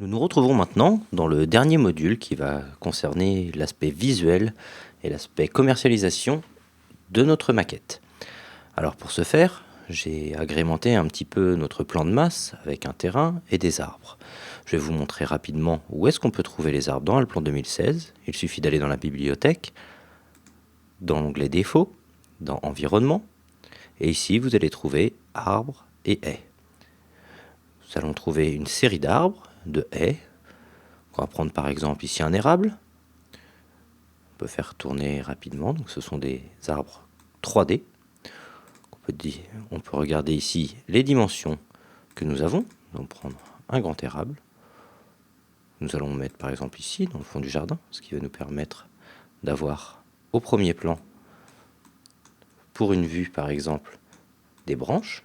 Nous nous retrouvons maintenant dans le dernier module qui va concerner l'aspect visuel et l'aspect commercialisation de notre maquette. Alors pour ce faire, j'ai agrémenté un petit peu notre plan de masse avec un terrain et des arbres. Je vais vous montrer rapidement où est-ce qu'on peut trouver les arbres dans le plan 2016. Il suffit d'aller dans la bibliothèque, dans l'onglet défauts, dans environnement, et ici vous allez trouver arbres et haies. Nous allons trouver une série d'arbres, de haies. On va prendre par exemple ici un érable. On peut faire tourner rapidement. Donc ce sont des arbres 3D. On peut regarder ici les dimensions que nous avons. Nous allons prendre un grand érable. Nous allons mettre par exemple ici dans le fond du jardin, ce qui va nous permettre d'avoir au premier plan, pour une vue par exemple, des branches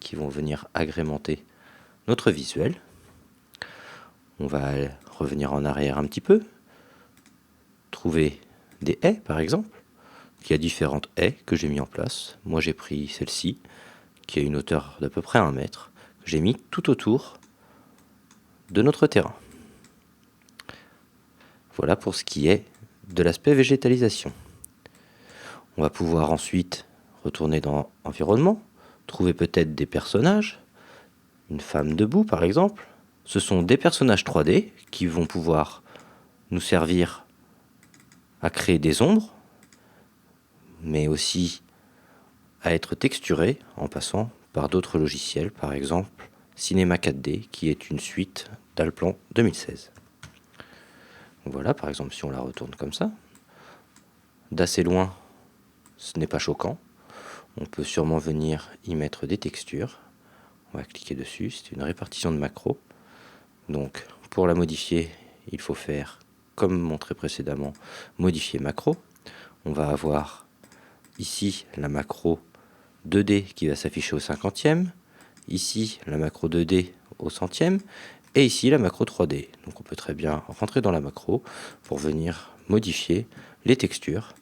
qui vont venir agrémenter notre visuel. On va revenir en arrière un petit peu, trouver des haies par exemple. Il y a différentes haies que j'ai mis en place. Moi j'ai pris celle-ci, qui a une hauteur d'à peu près 1 mètre, que j'ai mis tout autour de notre terrain. Voilà pour ce qui est de l'aspect végétalisation. On va pouvoir ensuite retourner dans Environnement, trouver peut-être des personnages, une femme debout par exemple. Ce sont des personnages 3D qui vont pouvoir nous servir à créer des ombres, mais aussi à être texturés en passant par d'autres logiciels, par exemple Cinema 4D, qui est une suite d'Alplan 2016. Voilà, par exemple, si on la retourne comme ça, d'assez loin, ce n'est pas choquant. On peut sûrement venir y mettre des textures. On va cliquer dessus, c'est une répartition de macros. Donc, pour la modifier, il faut faire, comme montré précédemment, modifier macro. On va avoir ici la macro 2D qui va s'afficher au 50e, ici la macro 2D au 100e, et ici la macro 3D. Donc on peut très bien rentrer dans la macro pour venir modifier les textures.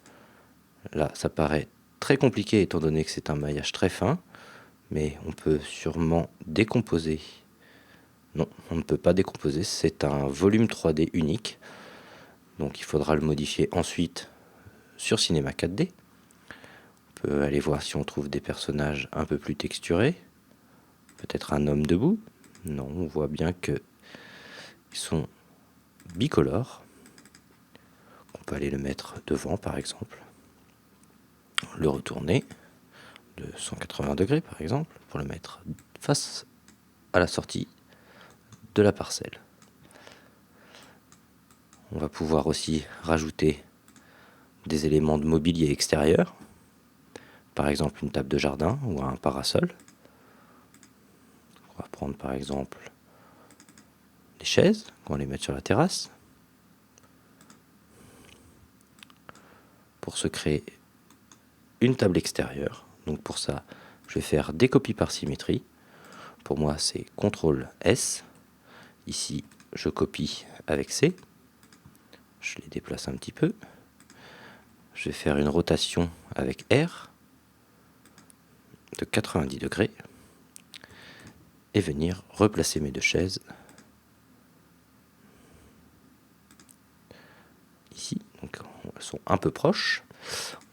Là, ça paraît très compliqué étant donné que c'est un maillage très fin, mais on peut sûrement décomposer. Non, on ne peut pas décomposer, c'est un volume 3D unique. Donc il faudra le modifier ensuite sur Cinema 4D. On peut aller voir si on trouve des personnages un peu plus texturés. Peut-être un homme debout. Non, on voit bien qu'ils sont bicolores. On peut aller le mettre devant par exemple. Le retourner de 180 degrés par exemple pour le mettre face à la sortie de la parcelle. On va pouvoir aussi rajouter des éléments de mobilier extérieur, par exemple une table de jardin ou un parasol. On va prendre par exemple les chaises, on va les mettre sur la terrasse. Pour se créer une table extérieure, donc pour ça, je vais faire des copies par symétrie. Pour moi, c'est CTRL S. Ici, je copie avec C. Je les déplace un petit peu. Je vais faire une rotation avec R de 90 degrés et venir replacer mes deux chaises ici. Donc, elles sont un peu proches.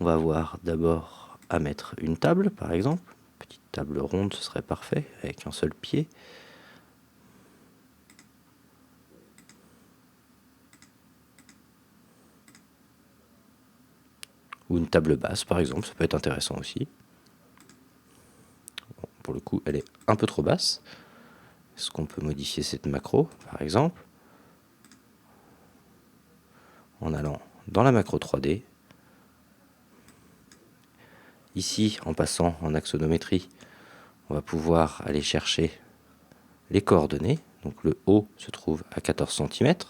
On va avoir d'abord à mettre une table, par exemple. Petite table ronde, ce serait parfait, avec un seul pied. Ou une table basse, par exemple, ça peut être intéressant aussi. Bon, pour le coup, elle est un peu trop basse. Est-ce qu'on peut modifier cette macro, par exemple, en allant dans la macro 3D. Ici, en passant en axonométrie, on va pouvoir aller chercher les coordonnées. Donc le haut se trouve à 14 cm. Donc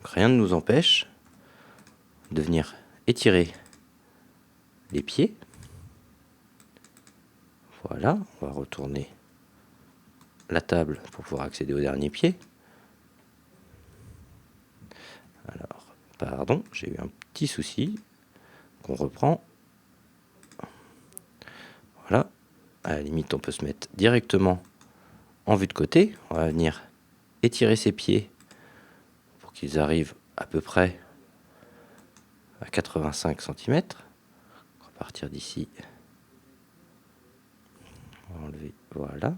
rien ne nous empêche de venir étirer les pieds. Voilà, on va retourner la table pour pouvoir accéder au dernier pied. Alors, pardon, j'ai eu un petit souci qu'on reprend. Voilà, à la limite, on peut se mettre directement En vue de côté, on va venir étirer ces pieds pour qu'ils arrivent à peu près à 85 cm. On va partir d'ici. On va enlever, voilà.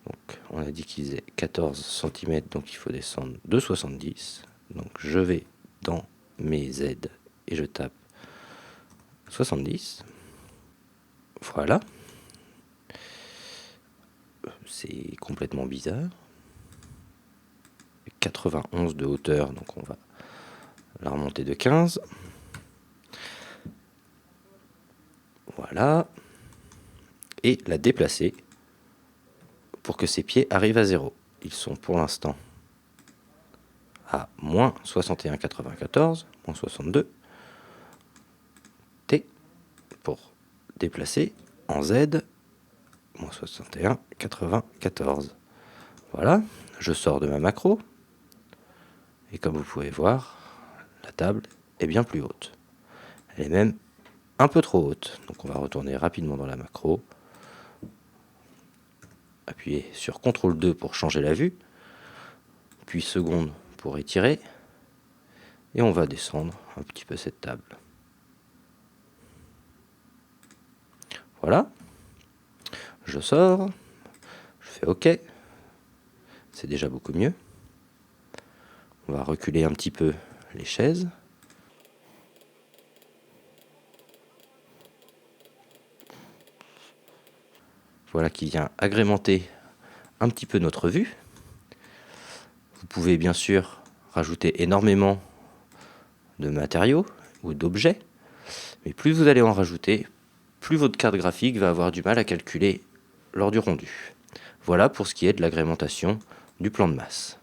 Donc on a dit qu'ils faisaient 14 cm, donc il faut descendre de 70. Donc je vais dans mes Z et je tape 70. Voilà. C'est complètement bizarre. 91 de hauteur, donc on va la remonter de 15. Voilà. Et la déplacer pour que ses pieds arrivent à 0. Ils sont pour l'instant à moins 61,94, moins 62. T pour déplacer en Z, moins 61,94. Voilà, je sors de ma macro. Et comme vous pouvez voir, la table est bien plus haute. Elle est même un peu trop haute. Donc on va retourner rapidement dans la macro. Appuyer sur CTRL 2 pour changer la vue. Puis seconde pour étirer. Et on va descendre un petit peu cette table. Voilà. Je sors. Je fais OK. C'est déjà beaucoup mieux. On va reculer un petit peu les chaises. Voilà qui vient agrémenter un petit peu notre vue. Vous pouvez bien sûr rajouter énormément de matériaux ou d'objets, mais plus vous allez en rajouter, plus votre carte graphique va avoir du mal à calculer lors du rendu. Voilà pour ce qui est de l'agrémentation du plan de masse.